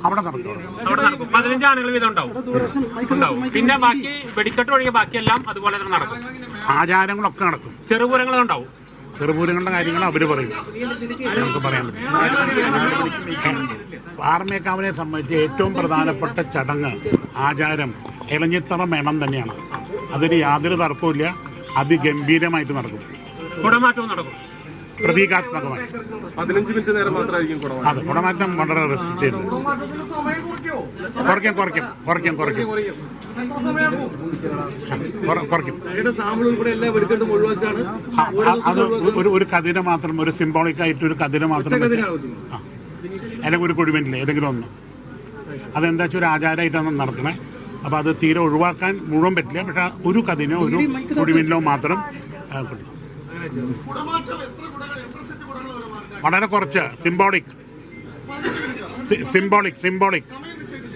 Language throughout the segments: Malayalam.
അവിടെ നടക്കും. 15 ആനകൾ വീതം ഉണ്ടാവും. പിന്നെ ബാക്കി വെടിക്കെട്ട് ഒഴികെ ബാക്കിയെല്ലാം അതുപോലെ തന്നെ നടക്കും. ആചാരങ്ങളൊക്കെ നടക്കും. ചെറുപൂരങ്ങളും ഉണ്ടാവും. ചെറുപൂരങ്ങളുടെ കാര്യങ്ങൾ അവർ പറയും, നമുക്ക് പറയാൻ പറ്റും. പാറമേക്കാവിനെ സംബന്ധിച്ച് ഏറ്റവും പ്രധാനപ്പെട്ട ചടങ്ങ്, ആചാരം ഇളഞ്ഞിത്തറ മേളം തന്നെയാണ്. അതിന് യാതൊരു തർക്കവുമില്ല. അതിഗംഭീരമായിട്ട് നടക്കും. കുടമാറ്റവും നടക്കും. പ്രതീകാത്മകമായി 15 മിനിറ്റ് നേരം മാത്രമായിരിക്കും കുടമാറ്റം. അതെ, കുടമാറ്റം വളരെ റെസ്ട്രിക്ട് ചെയ്തു. കുറയ്ക്കും. അത് ഒരു കതിര മാത്രം, ഒരു സിംബോളിക് ആയിട്ട് ഒരു കതിര മാത്രം, അല്ലെങ്കിൽ ഒരു കുഴിമന്റില്ല, ഏതെങ്കിലും ഒന്ന്. അതെന്താ വെച്ചാൽ ഒരു ആചാരമായിട്ടാണ് നടക്കണേ. അപ്പോൾ അത് തീരെ ഒഴിവാക്കാൻ മുഴുവൻ പറ്റില്ല. പക്ഷെ ഒരു കതിനോ ഒരു കുഴിമന്റിലോ മാത്രം വളരെ കുറച്ച് സിംബോളിക്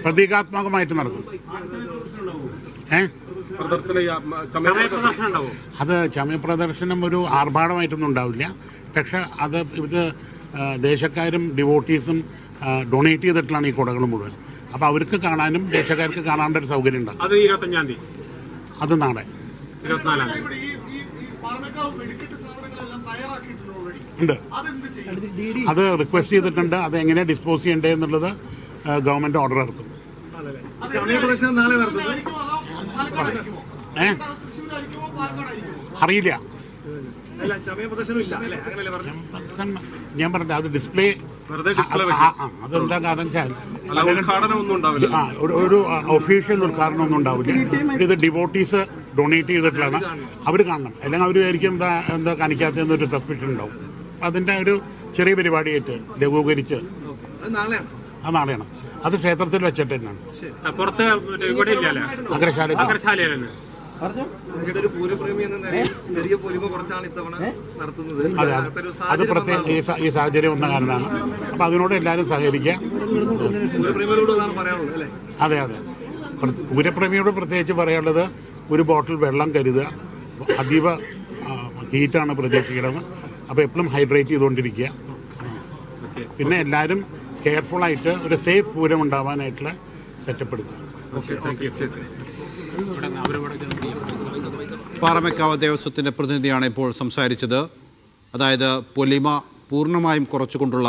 പ്രതീകാത്മകമായിട്ട് നടക്കും. അത് ചമയപ്രദർശനം ഒരു ആർഭാടമായിട്ടൊന്നും ഉണ്ടാവില്ല. പക്ഷെ അത് ഇത് ദേശക്കാരും ഡിവോട്ടീസും ഡൊണേറ്റ് ചെയ്തിട്ടുള്ളതാണ് ഈ കുടകൾ മുഴുവൻ. അപ്പോൾ അവർക്ക് കാണാനും ദേശക്കാർക്ക് കാണാനുള്ള ഒരു സൗകര്യം ഉണ്ടാകും. അത് 25-ാം തീയതി, അത് നാളെ 24-ാം തീയതി ഉണ്ട്. അത് റിക്വസ്റ്റ് ചെയ്തിട്ടുണ്ട്. അത് എങ്ങനെ ഡിസ്പോസ് ചെയ്യണ്ടേ എന്നുള്ളത് ഗവൺമെന്റ് ഓർഡർ ഇറക്കും. അറിയില്ല, ഞാൻ പറഞ്ഞത് അത് ഡിസ്പ്ലേ. അതെന്താ കാരണം വെച്ചാൽ ഒരു ഒഫീഷ്യൽ ഉദ്ഘാടനം ഒന്നും ഉണ്ടാവില്ല. ഇത് ഡിവോട്ടീസ് ഡൊണേറ്റ് ചെയ്തിട്ടുള്ളതാണ്. അവർ കാണണം, അല്ലെങ്കിൽ അവർ വിചാരിക്കും എന്താ കാണിക്കാത്തതെന്നൊരു സസ്പെഷൻ ഉണ്ടാവും. അതിൻ്റെ ഒരു ചെറിയ പരിപാടിയായിട്ട് ലഘൂകരിച്ച് അത് നാളെയാണ്. അത് ക്ഷേത്രത്തിൽ വെച്ചിട്ട് തന്നെയാണ്. അത് പ്രത്യേക ഈ സാഹചര്യം വന്ന കാരണമാണ്. അപ്പൊ അതിനോട് എല്ലാവരും സഹകരിക്കുക. അതെ, പൂരപ്രേമിയോട് പ്രത്യേകിച്ച് പറയാനുള്ളത്, ഒരു ബോട്ടിൽ വെള്ളം കരുതുക. അതീവ ഹീറ്റാണ് പ്രതീക്ഷിക്കുന്നത്. അപ്പോൾ എപ്പോഴും ഹൈഡ്രേറ്റ് ചെയ്തുകൊണ്ടിരിക്കുക. പിന്നെ എല്ലാവരും കെയർഫുള്ളായിട്ട് ഒരു സേഫ് പൂരം ഉണ്ടാവാനായിട്ടുള്ള സെറ്റപ്പ് എടുക്കുക. പാറമേക്കാവ് ദേവസ്വത്തിൻ്റെ പ്രതിനിധിയാണ് ഇപ്പോൾ സംസാരിച്ചത്. അതായത് പൊലിമ പൂർണ്ണമായും കുറച്ചുകൊണ്ടുള്ള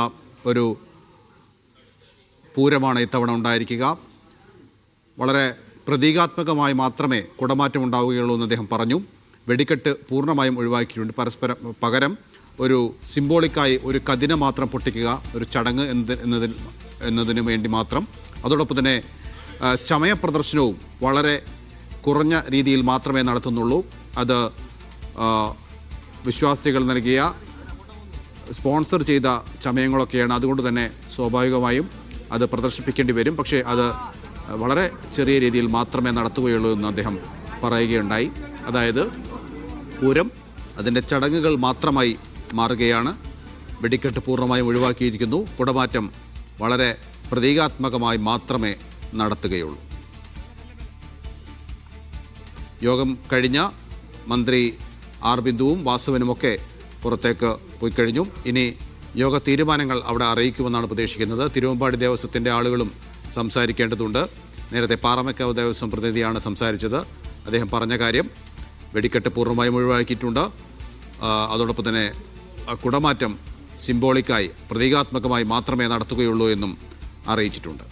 ഒരു പൂരമാണ് ഇത്തവണ ഉണ്ടായിരിക്കുക. വളരെ പ്രതീകാത്മകമായി മാത്രമേ കുടമാറ്റം ഉണ്ടാവുകയുള്ളൂ എന്ന് അദ്ദേഹം പറഞ്ഞു. വെടിക്കെട്ട് പൂർണ്ണമായും ഒഴിവാക്കിയിട്ടുണ്ട്. പകരം ഒരു സിംബോളിക്കായി ഒരു കതിന മാത്രം പൊട്ടിക്കുക, ഒരു ചടങ്ങ് എന്നതിന് വേണ്ടി മാത്രം. അതോടൊപ്പം തന്നെ ചമയപ്രദർശനവും വളരെ കുറഞ്ഞ രീതിയിൽ മാത്രമേ നടത്തുന്നുള്ളൂ. അത് വിശ്വാസികൾ നൽകിയ സ്പോൺസർ ചെയ്ത ചമയങ്ങളൊക്കെയാണ്. അതുകൊണ്ട് തന്നെ സ്വാഭാവികമായും അത് പ്രദർശിപ്പിക്കേണ്ടി വരും. പക്ഷേ അത് വളരെ ചെറിയ രീതിയിൽ മാത്രമേ നടത്തുകയുള്ളൂ എന്ന് അദ്ദേഹം പറയുകയുണ്ടായി. അതായത് പൂരം അതിൻ്റെ ചടങ്ങുകൾ മാത്രമായി മാറുകയാണ്. വെടിക്കെട്ട് പൂർണ്ണമായും ഒഴിവാക്കിയിരിക്കുന്നു. കുടമാറ്റം വളരെ പ്രതീകാത്മകമായി മാത്രമേ നടത്തുകയുള്ളൂ. യോഗം കഴിഞ്ഞ മന്ത്രി ആർ ബിന്ദുവും വാസുവിനുമൊക്കെ പുറത്തേക്ക് പോയി കഴിഞ്ഞു. ഇനി യോഗ തീരുമാനങ്ങൾ അവിടെ അറിയിക്കുമെന്നാണ് പ്രതീക്ഷിക്കുന്നത്. തിരുവമ്പാടി ദേവസ്വത്തിൻ്റെ ആളുകളും സംസാരിക്കേണ്ടതുണ്ട്. നേരത്തെ പാറമേക്കാവ് ദേവസ്വം പ്രതിനിധിയാണ് സംസാരിച്ചത്. അദ്ദേഹം പറഞ്ഞ കാര്യം വെടിക്കെട്ട് പൂർണ്ണമായും ഒഴിവാക്കിയിട്ടുണ്ട്. അതോടൊപ്പം തന്നെ കുടമാറ്റം സിംബോളിക്കായി പ്രതീകാത്മകമായി മാത്രമേ നടത്തുകയുള്ളൂ എന്നും അറിയിച്ചിട്ടുണ്ട്.